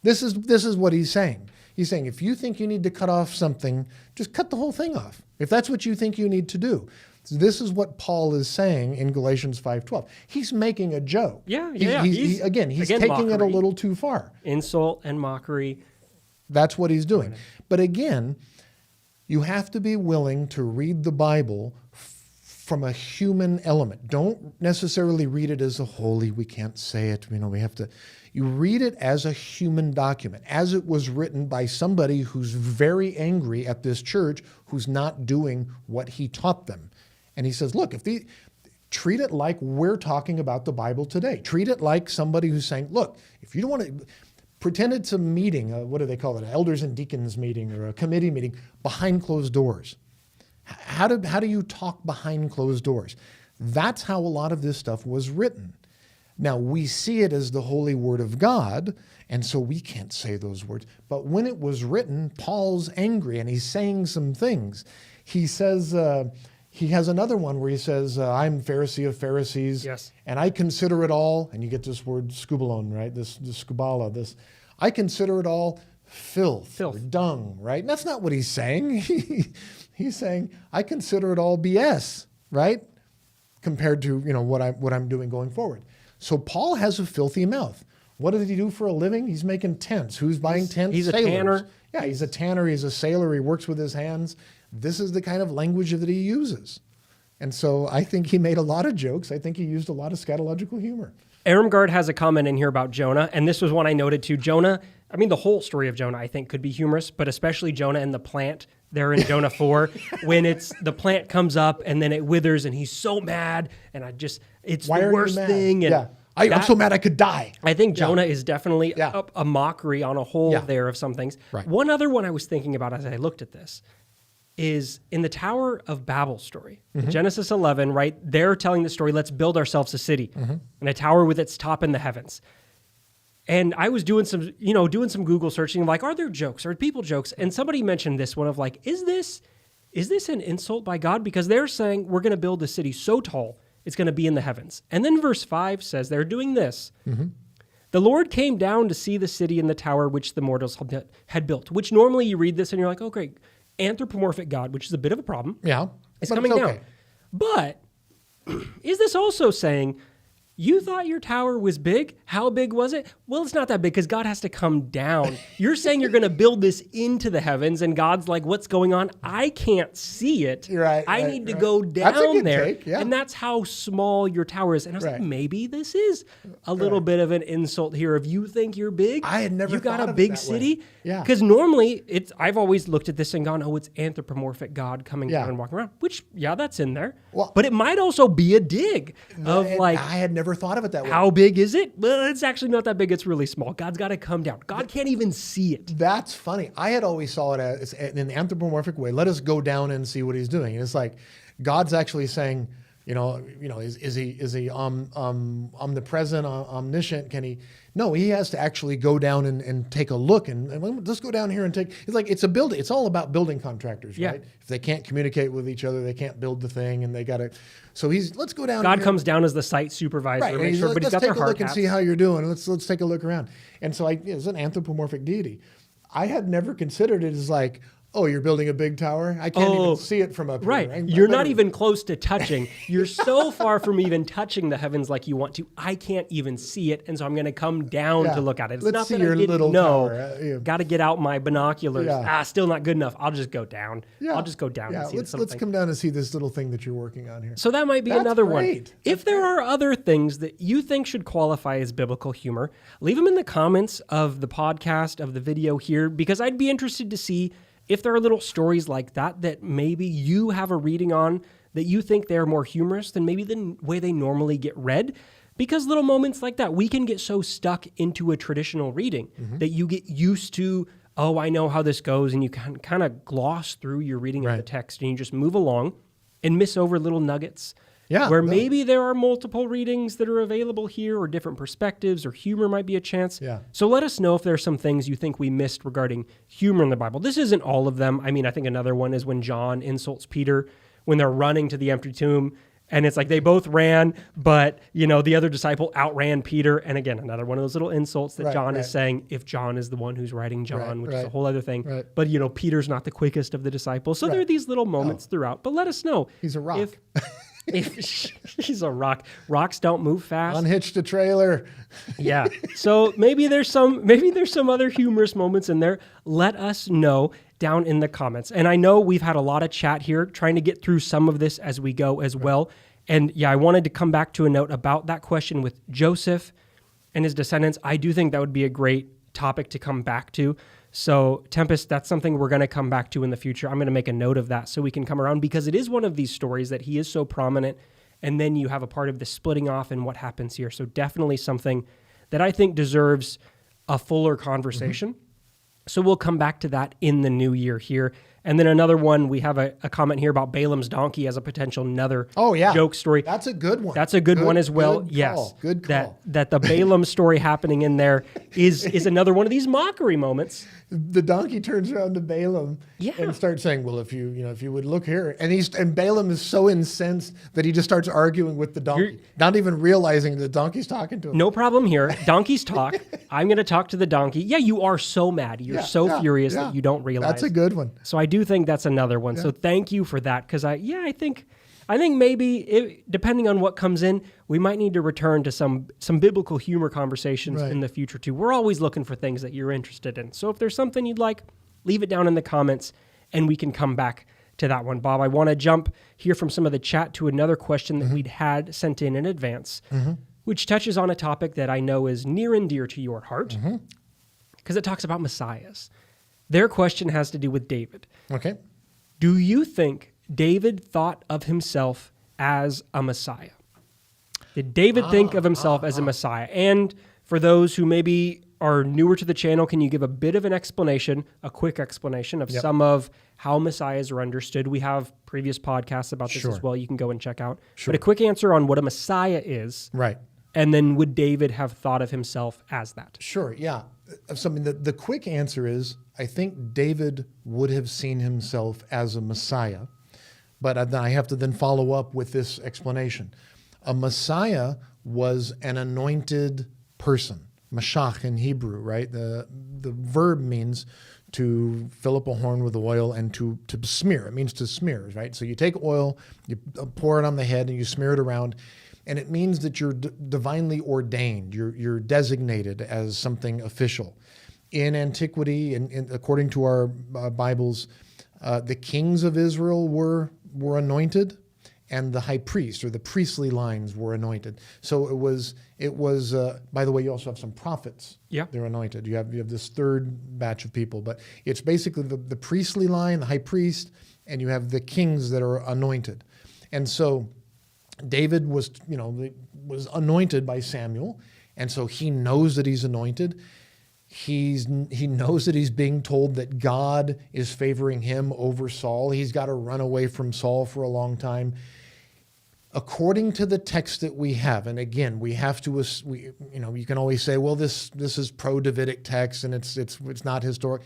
This is what he's saying. He's saying, if you think you need to cut off something, just cut the whole thing off, if that's what you think you need to do. So this is what Paul is saying in Galatians 5:12. He's making a joke. He's taking mockery. It a little too far. Insult and mockery. That's what he's doing. But again, you have to be willing to read the Bible from a human element. Don't necessarily read it as a holy, we can't say it, we have to. You read it as a human document, as it was written by somebody who's very angry at this church, who's not doing what he taught them. And he says, look, treat it like we're talking about the Bible today. Treat it like somebody who's saying, look, if you don't want to, pretend it's a meeting, what do they call it, an elders and deacons meeting or a committee meeting behind closed doors. How do you talk behind closed doors? That's how a lot of this stuff was written. Now, we see it as the holy word of God, and so we can't say those words. But when it was written, Paul's angry, and he's saying some things. He says, he has another one where he says, I'm Pharisee of Pharisees, yes, and I consider it all, and you get this word skubalon, right? This skubala, I consider it all filth. Or dung, right? And that's not what he's saying. He's saying, I consider it all BS, right? Compared to, what I'm doing going forward. So Paul has a filthy mouth. What did he do for a living? He's making tents. Who's buying tents? He's Sailors. A tanner. Yeah, he's a tanner. He's a sailor. He works with his hands. This is the kind of language that he uses. And so I think he made a lot of jokes. I think he used a lot of scatological humor. Ermgard has a comment in here about Jonah, and this was one I noted too. Jonah, the whole story of Jonah, I think, could be humorous, but especially Jonah and the plant there in Jonah 4, when the plant comes up and then it withers and he's so mad, and it's Why the worst thing. And yeah. I'm so mad I could die. I think Jonah is definitely a mockery on a whole there of some things. Right. One other one I was thinking about as I looked at this is in the Tower of Babel story, Genesis 11, right? They're telling the story, let's build ourselves a city and a tower with its top in the heavens. And I was doing some Google searching, like, are there jokes? Are people jokes? And somebody mentioned this one of like, is this an insult by God? Because they're saying we're going to build a city so tall, it's going to be in the heavens. And then verse 5 says they're doing this. The Lord came down to see the city and the tower which the mortals had built, which normally you read this and you're like, oh, great. Anthropomorphic God, which is a bit of a problem. Yeah. It's coming down. But is this also saying, you thought your tower was big? How big was it? Well, it's not that big because God has to come down. You're saying you're going to build this into the heavens, and God's like, what's going on? I can't see it. I need to go down there. Take, yeah. And that's how small your tower is. And I was like, maybe this is a little bit of an insult here. If you think you're big, I had never you got thought a of big it that city. way. Yeah. Because normally I've always looked at this and gone, oh, it's anthropomorphic God coming down and walking around, which, that's in there. Well, but it might also be a dig of like, I had never thought of it that way. How big is it? Well, it's actually not that big. It's really small. God's got to come down. God can't even see it. That's funny. I had always saw it as in an anthropomorphic way. Let us go down and see what he's doing. And it's like God's actually saying, is he omnipresent, omniscient? Can he? No, he has to actually go down and take a look and let's go down here and take. It's like it's a building. It's all about building contractors, right? If they can't communicate with each other, they can't build the thing, and they got to. So let's go down. God comes down as the site supervisor, right? Make sure everybody's got their hard Let's take a look and see how you're doing. Let's take a look around. And so it's an anthropomorphic deity. I had never considered it as like, oh, you're building a big tower? I can't even see it from up here. Right. You're not even close to touching. You're so far from even touching the heavens like you want to. I can't even see it, and so I'm going to come down to look at it. It's Let's not see that your I didn't little know. tower. Got to get out my binoculars. Yeah. Still not good enough. I'll just go down. I'll just go down and see something. Let's come down and see this little thing that you're working on here. So that might be another one. If there are other things that you think should qualify as biblical humor, leave them in the comments of the podcast, of the video here, because I'd be interested to see if there are little stories like that maybe you have a reading on that you think they're more humorous than maybe the way they normally get read. Because little moments like that, we can get so stuck into a traditional reading that you get used to, oh, I know how this goes, and you can kind of gloss through your reading of the text, and you just move along and miss over little nuggets where maybe there are multiple readings that are available here, or different perspectives, or humor might be a chance. Yeah. So let us know if there's some things you think we missed regarding humor in the Bible. This isn't all of them. I mean, I think another one is when John insults Peter when they're running to the empty tomb. And it's like they both ran, but, the other disciple outran Peter. And again, another one of those little insults that John is saying, if John is the one who's writing John, which is a whole other thing. Right. But, Peter's not the quickest of the disciples. So there are these little moments throughout. But let us know. He's a rock. If he's a rock. Rocks don't move fast. Unhitched a trailer. Yeah. So maybe there's some other humorous moments in there. Let us know down in the comments. And I know we've had a lot of chat here trying to get through some of this as we go as well. And I wanted to come back to a note about that question with Joseph and his descendants. I do think that would be a great topic to come back to. So Tempest, that's something we're going to come back to in the future. I'm going to make a note of that so we can come around, because it is one of these stories that he is so prominent. And then you have a part of the splitting off and what happens here. So definitely something that I think deserves a fuller conversation. Mm-hmm. So we'll come back to that in the new year here. And then another one, we have a comment here about Balaam's donkey as a potential another joke story. That's a good one. That's a good one as well. Yes. Good call. That the Balaam story happening in there is another one of these mockery moments. The donkey turns around to Balaam and starts saying, well, if you would look here. And Balaam is so incensed that he just starts arguing with the donkey, not even realizing the donkey's talking to him. No problem here. Donkeys talk. I'm going to talk to the donkey. Yeah, you are so mad. You're so furious that you don't realize. That's a good one. So I do think that's another one. Yeah. So thank you for that, because I think maybe depending on what comes in, we might need to return to some biblical humor conversations in the future too. We're always looking for things that you're interested in. So if there's something you'd like, leave it down in the comments and we can come back to that one. Bob, I want to jump here from some of the chat to another question that we'd had sent in advance, which touches on a topic that I know is near and dear to your heart, because it talks about messiahs. Their question has to do with David. Okay. Do you think David thought of himself as a Messiah? Did David think of himself as a Messiah? And for those who maybe are newer to the channel, can you give a bit of an explanation, a quick explanation of some of how Messiahs are understood? We have previous podcasts about this as well. You can go and check out. But a quick answer on what a Messiah is. Right. And then would David have thought of himself as that? Sure, yeah. The quick answer is, I think David would have seen himself as a Messiah. But I have to then follow up with this explanation. A Messiah was an anointed person. Mashach in Hebrew, right? The verb means to fill up a horn with oil and to smear. It means to smear, right? So you take oil, you pour it on the head, and you smear it around. And it means that you're divinely ordained. You're designated as something official. In antiquity, and according to our Bibles, the kings of Israel were anointed, and the high priest or the priestly lines were anointed. So it was. By the way, you also have some prophets. Yeah, they're anointed. You have this third batch of people, but it's basically the priestly line, the high priest, and you have the kings that are anointed. And so David was anointed by Samuel, and so he knows that he's anointed. He knows that he's being told that God is favoring him over Saul. He's got to run away from Saul for a long time. According to the text that we have, and again, we have to, you can always say, well, this is pro-Davidic text and it's not historic.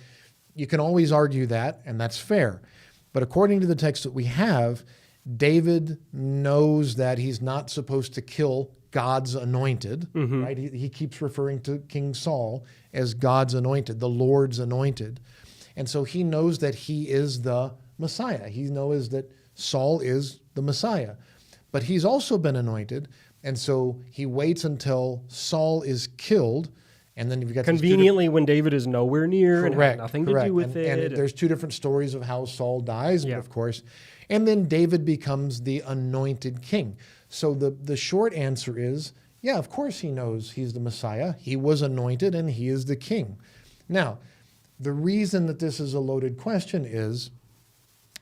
You can always argue that, and that's fair. But according to the text that we have, David knows that he's not supposed to kill God's anointed, right? He keeps referring to King Saul as God's anointed, the Lord's anointed. And so he knows that he is the Messiah. He knows that Saul is the Messiah. But he's also been anointed, and so he waits until Saul is killed, and then you've got conveniently when David is nowhere near and has nothing to do with it. And there's two different stories of how Saul dies, of course. And then David becomes the anointed king. So the short answer is, yeah, of course he knows he's the Messiah. He was anointed, and he is the king. Now, the reason that this is a loaded question is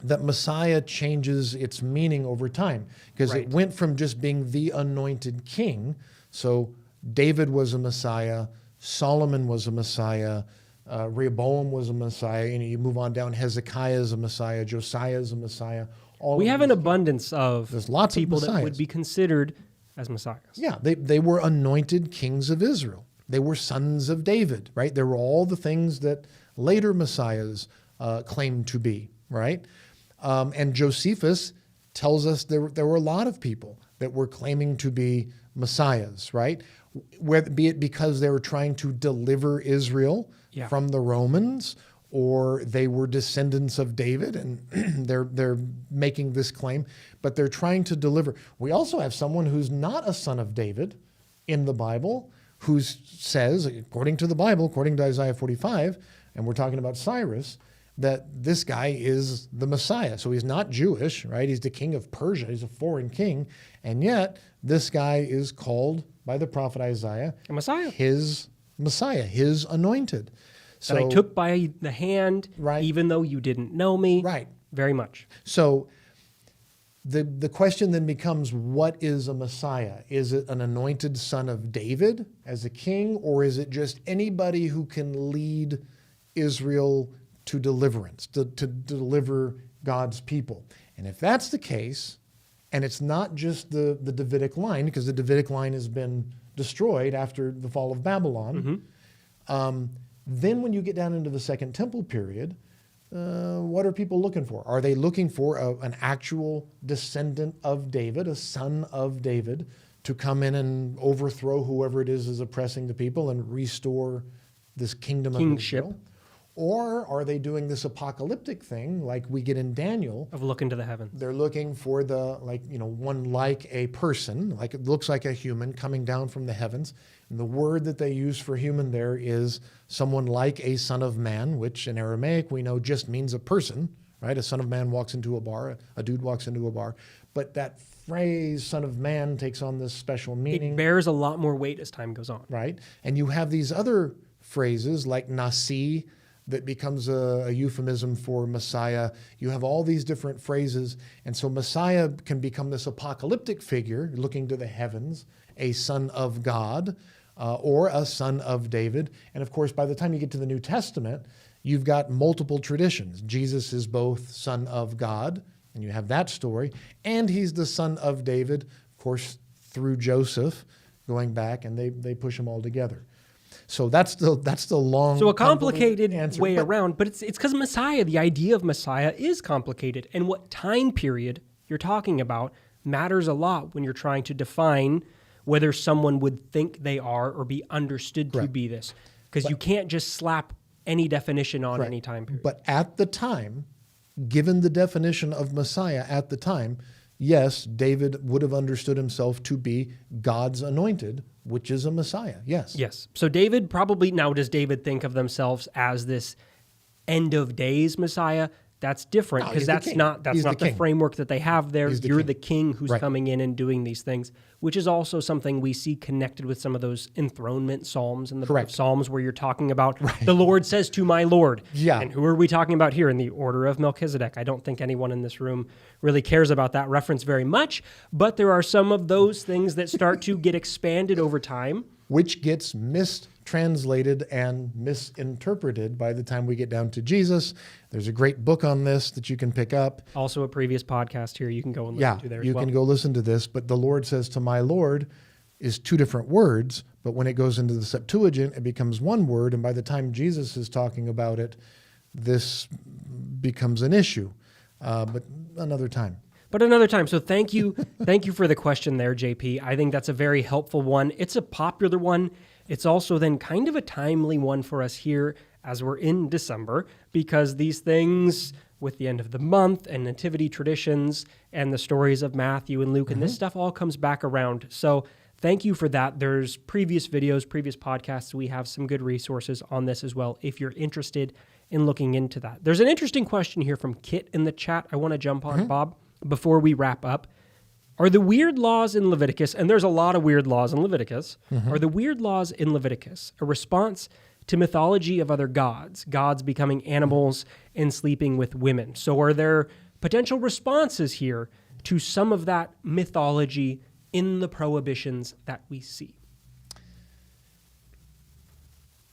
that Messiah changes its meaning over time, because it went from just being the anointed king. So David was a Messiah, Solomon was a Messiah, Rehoboam was a Messiah. You move on down, Hezekiah is a Messiah, Josiah is a Messiah. We have an abundance of There's lots of people that would messiahs. be considered as messiahs. Yeah, they were anointed kings of Israel. They were sons of David, right? They were all the things that later messiahs claimed to be, right? And Josephus tells us there were a lot of people that were claiming to be messiahs, right? Be it because they were trying to deliver Israel from the Romans, or they were descendants of David, and they're making this claim, but they're trying to deliver. We also have someone who's not a son of David in the Bible, who says, according to the Bible, according to Isaiah 45, and we're talking about Cyrus, that this guy is the Messiah. So he's not Jewish, right? He's the king of Persia. He's a foreign king. And yet, this guy is called by the prophet Isaiah A Messiah. his Messiah, his anointed. So, that I took by the hand, Right. even though you didn't know me. Right. Very much. So the question then becomes, what is a Messiah? Is it an anointed son of David as a king, or is it just anybody who can lead Israel to deliverance, to deliver God's people? And if that's the case, and it's not just the Davidic line, because the Davidic line has been destroyed after the fall of Babylon, then when you get down into the Second Temple period, what are people looking for? Are they looking for an actual descendant of David, a son of David, to come in and overthrow whoever it is oppressing the people and restore this kingdom Kingship. of Israel? Or are they doing this apocalyptic thing like we get in Daniel? Of looking to the heavens. They're looking for one like a person, like it looks like a human coming down from the heavens. And the word that they use for human there is someone like a son of man, which in Aramaic we know just means a person, right? A son of man walks into a bar, a dude walks into a bar. But that phrase, son of man, takes on this special meaning. It bears a lot more weight as time goes on. Right? And you have these other phrases like nasi, that becomes a euphemism for Messiah. You have all these different phrases. And so Messiah can become this apocalyptic figure looking to the heavens, a son of God, or a son of David. And of course, by the time you get to the New Testament, you've got multiple traditions. Jesus is both son of God, and you have that story, and he's the son of David, of course, through Joseph, going back, and they push them all together. So that's the long, So a complicated answer. way around, but it's because Messiah, the idea of Messiah is complicated. And what time period you're talking about matters a lot when you're trying to define whether someone would think they are or be understood to be this. Because you can't just slap any definition on any time period. But at the time, given the definition of Messiah at the time, yes, David would have understood himself to be God's anointed, which is a Messiah. Yes. Yes. So David probably, now does David think of themselves as this end of days Messiah? That's different because that's not the framework that they have there. You're the king who's coming in and doing these things, which is also something we see connected with some of those enthronement psalms in the book of Psalms where you're talking about the Lord says to my Lord. Yeah. And who are we talking about here? In the order of Melchizedek. I don't think anyone in this room really cares about that reference very much, but there are some of those things that start to get expanded over time. Which gets mistranslated and misinterpreted by the time we get down to Jesus. There's a great book on this that you can pick up. Also a previous podcast here you can go and listen to there as well. You can go listen to this, but the Lord says to my Lord is two different words, but when it goes into the Septuagint, it becomes one word, and by the time Jesus is talking about it, this becomes an issue, but another time. But another time. So thank you. Thank you for the question there, JP. I think that's a very helpful one. It's a popular one. It's also then kind of a timely one for us here as we're in December, because these things with the end of the month and nativity traditions and the stories of Matthew and Luke and this stuff all comes back around. So thank you for that. There's previous videos, previous podcasts. We have some good resources on this as well if you're interested in looking into that. There's an interesting question here from Kit in the chat I want to jump on, Bob, before we wrap up. Are the weird laws in Leviticus, and there's a lot of weird laws in Leviticus, are the weird laws in Leviticus a response to mythology of other gods, gods becoming animals and sleeping with women? So are there potential responses here to some of that mythology in the prohibitions that we see?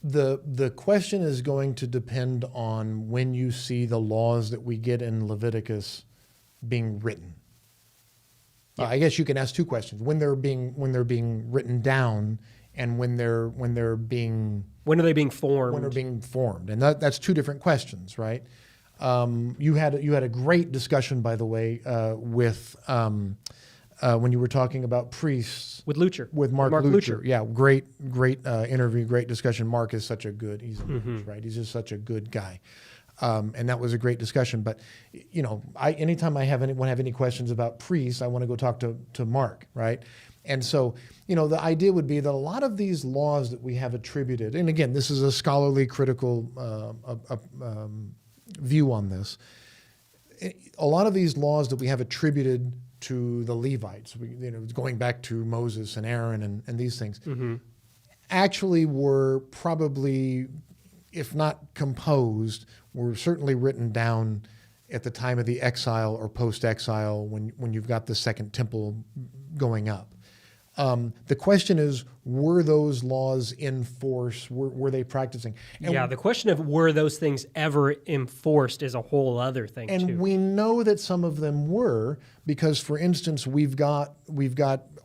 The question is going to depend on when you see the laws that we get in Leviticus being written? I guess you can ask two questions: when they're being written down, and when are they being formed? When they're being formed, and that's two different questions, right? You had a great discussion, by the way, with when you were talking about priests with Lucher, with Mark Lucher. Yeah, great interview, great discussion. Mark is such a good, right? He's just such a good guy. And that was a great discussion. But, anytime anyone have any questions about priests, I want to go talk to Mark, right? And so, the idea would be that a lot of these laws that we have attributed, and again, this is a scholarly, critical view on this. A lot of these laws that we have attributed to the Levites, going back to Moses and Aaron and these things, actually were probably, if not composed, were certainly written down at the time of the exile or post-exile when you've got the second temple going up. The question is, were those laws in force? Were they practicing? And the question of were those things ever enforced is a whole other thing, too. And we know that some of them were, because, for instance, we've got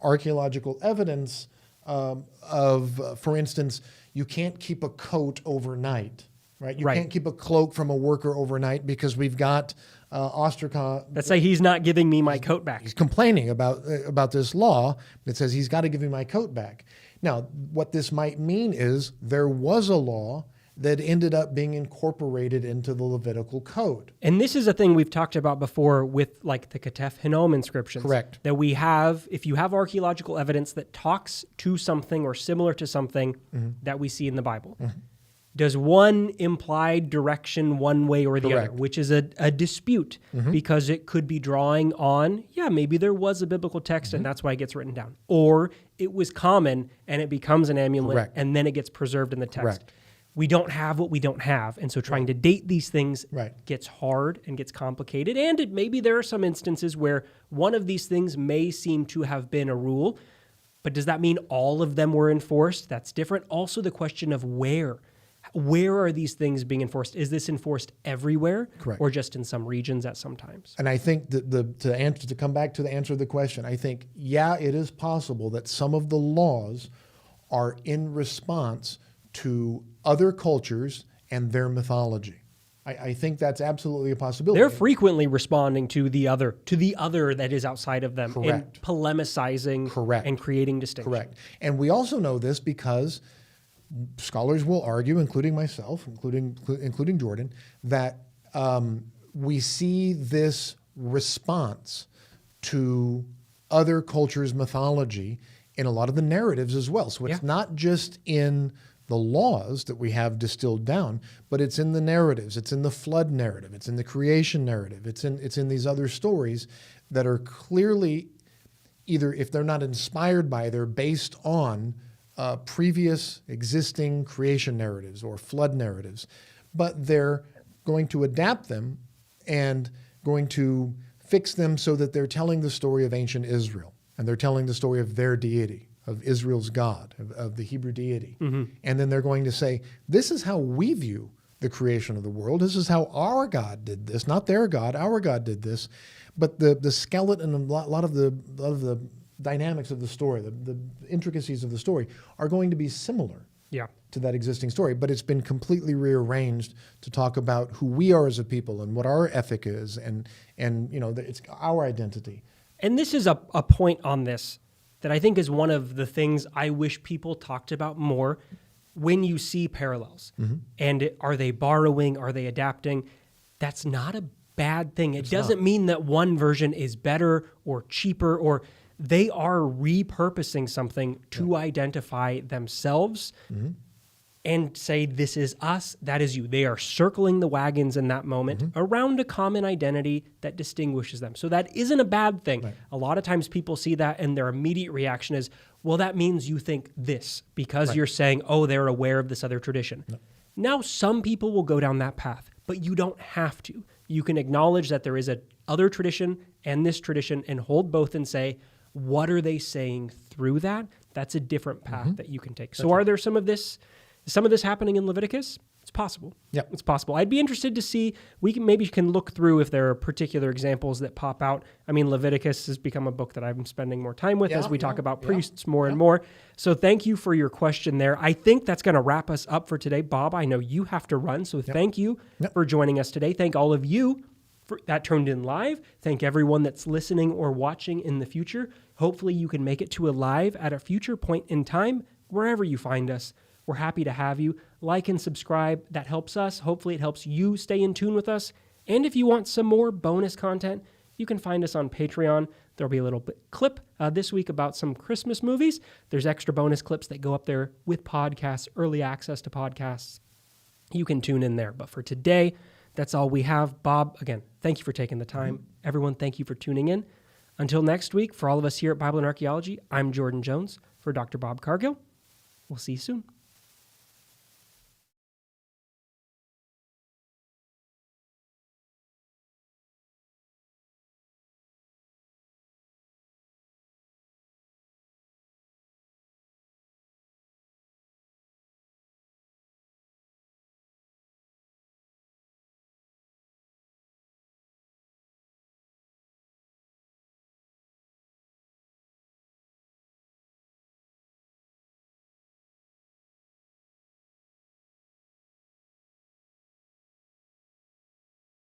archaeological evidence of, for instance, you can't keep a coat overnight, right? You can't keep a cloak from a worker overnight because we've got Ostraca. That say he's not giving me my coat back. He's complaining about this law that says he's got to give me my coat back. Now, what this might mean is there was a law that ended up being incorporated into the Levitical code. And this is a thing we've talked about before with like the Ketef Hinnom inscriptions. Correct. That we have, if you have archaeological evidence that talks to something or similar to something that we see in the Bible, does one imply direction one way or the Correct. other, which is a dispute because it could be drawing on, maybe there was a biblical text and that's why it gets written down. Or it was common and it becomes an amulet Correct. and then it gets preserved in the text. Correct. We don't have what we don't have. And so trying to date these things Right. gets hard and gets complicated. And maybe there are some instances where one of these things may seem to have been a rule, but does that mean all of them were enforced? That's different. Also the question of where. Where are these things being enforced? Is this enforced everywhere? Correct. Or just in some regions at some times? And I think that to come back to the answer to the question, I think, it is possible that some of the laws are in response to other cultures and their mythology. I think that's absolutely a possibility. They're frequently responding to the other that is outside of them. Correct. And polemicizing Correct. and creating distinction. Correct. And we also know this because scholars will argue, including myself, including Jordan, that we see this response to other cultures' mythology in a lot of the narratives as well. So it's not just in the laws that we have distilled down, but it's in the narratives. It's in the flood narrative. It's in the creation narrative. It's in these other stories that are clearly either, if they're not inspired by, they're based on previous existing creation narratives or flood narratives, but they're going to adapt them and going to fix them so that they're telling the story of ancient Israel, and they're telling the story of their deity, of Israel's God, of the Hebrew deity. And then they're going to say, this is how we view the creation of the world. This is how our God did this, not their God. Our God did this. But the skeleton and a lot of the dynamics of the story, the intricacies of the story are going to be similar to that existing story. But it's been completely rearranged to talk about who we are as a people and what our ethic is and it's our identity. And this is a point on this that I think is one of the things I wish people talked about more when you see parallels. And are they borrowing? Are they adapting? That's not a bad thing. It doesn't mean that one version is better or cheaper, or they are repurposing something to identify themselves and say, this is us, that is you. They are circling the wagons in that moment around a common identity that distinguishes them. So that isn't a bad thing. Right. A lot of times people see that and their immediate reaction is, well, that means you think this because you're saying, oh, they're aware of this other tradition. No. Now, some people will go down that path, but you don't have to. You can acknowledge that there is a other tradition and this tradition and hold both and say, what are they saying through that? That's a different path that you can take. So are there some of this happening in Leviticus? It's possible. Yep. It's possible. I'd be interested to see, maybe can look through if there are particular examples that pop out. I mean, Leviticus has become a book that I'm spending more time with as we talk about priests more and more. So thank you for your question there. I think that's going to wrap us up for today. Bob, I know you have to run, so thank you for joining us today. Thank all of you that tuned in live. Thank everyone that's listening or watching in the future. Hopefully you can make it to a live at a future point in time, wherever you find us. We're happy to have you. Like and subscribe. That helps us. Hopefully it helps you stay in tune with us. And if you want some more bonus content, you can find us on Patreon. There'll be a little clip this week about some Christmas movies. There's extra bonus clips that go up there with podcasts, early access to podcasts. You can tune in there. But for today, that's all we have. Bob, again, thank you for taking the time. Everyone, thank you for tuning in. Until next week, for all of us here at Bible and Archaeology, I'm Jordan Jones. For Dr. Bob Cargill, we'll see you soon.